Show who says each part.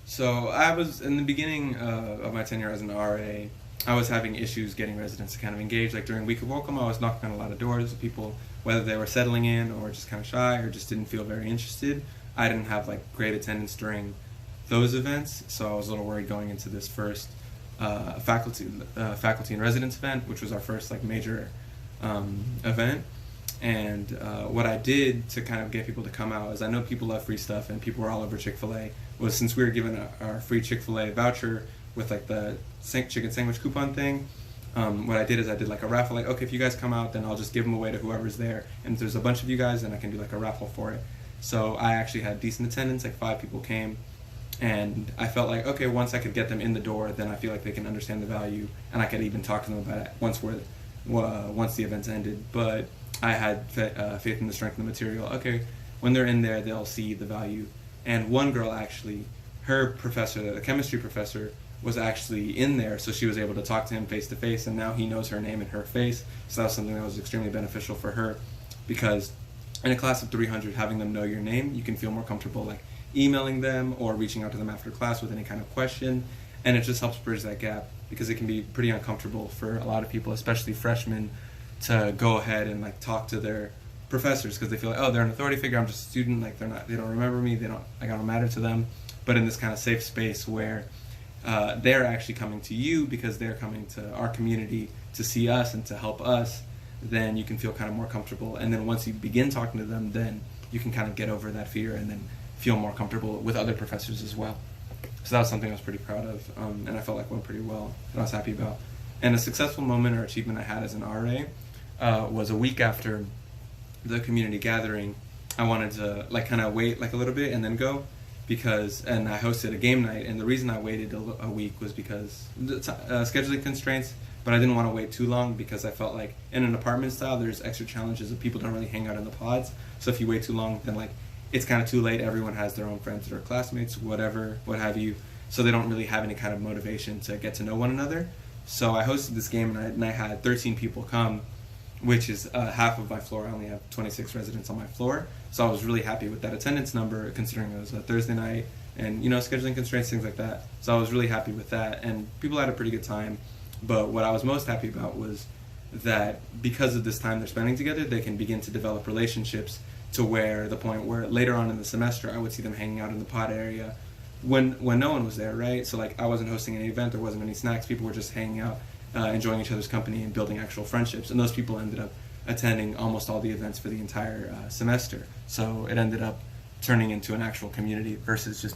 Speaker 1: So I was in the beginning of my tenure as an RA. I was having issues getting residents to kind of engage. Like during Week of Welcome, I was knocking on a lot of doors of people, whether they were settling in or just kind of shy or just didn't feel very interested. I didn't have like great attendance during those events, so I was a little worried going into this first faculty and residence event, which was our first like major event. And what I did to kind of get people to come out is I know people love free stuff and people were all over Chick-fil-A. Was since we were given our free Chick-fil-A voucher with like the chicken sandwich coupon thing, what I did is I did like a raffle. Like, okay, if you guys come out, then I'll just give them away to whoever's there. And if there's a bunch of you guys, then I can do like a raffle for it. So I actually had decent attendance, like 5 people came. And I felt like, okay, once I could get them in the door, then I feel like they can understand the value, and I could even talk to them about it once the event's ended. But I had faith in the strength of the material. Okay, when they're in there, they'll see the value. And one girl actually, her professor, the chemistry professor, was actually in there, so she was able to talk to him face to face, and now he knows her name and her face. So that was something that was extremely beneficial for her, because in a class of 300, having them know your name, you can feel more comfortable like emailing them or reaching out to them after class with any kind of question, and it just helps bridge that gap, because it can be pretty uncomfortable for a lot of people, especially freshmen, to go ahead and like talk to their professors because they feel like, oh, they're an authority figure, I'm just a student, like they don't remember me, I don't matter to them. But in this kind of safe space where they're actually coming to you because they're coming to our community to see us and to help us, then you can feel kind of more comfortable. And then once you begin talking to them, then you can kind of get over that fear and then feel more comfortable with other professors as well. So that was something I was pretty proud of, and I felt like went pretty well, and I was happy about. And a successful moment or achievement I had as an RA was a week after the community gathering. I wanted to like kind of wait like a little bit and then go, and I hosted a game night, and the reason I waited a week was because scheduling constraints, but I didn't want to wait too long because I felt like in an apartment style there's extra challenges of people don't really hang out in the pods, so if you wait too long then like it's kind of too late. Everyone has their own friends that are classmates, whatever, what have you, so they don't really have any kind of motivation to get to know one another. So I hosted this game, and I had 13 people come, which is half of my floor. I only have 26 residents on my floor, so I was really happy with that attendance number, considering it was a Thursday night, and scheduling constraints, things like that. So I was really happy with that, and people had a pretty good time. But what I was most happy about was that because of this time they're spending together, they can begin to develop relationships to where the point where later on in the semester I would see them hanging out in the pod area when no one was there, right? So like I wasn't hosting any event, there wasn't any snacks, people were just hanging out, enjoying each other's company and building actual friendships, and those people ended up attending almost all the events for the entire semester. So it ended up turning into an actual community versus just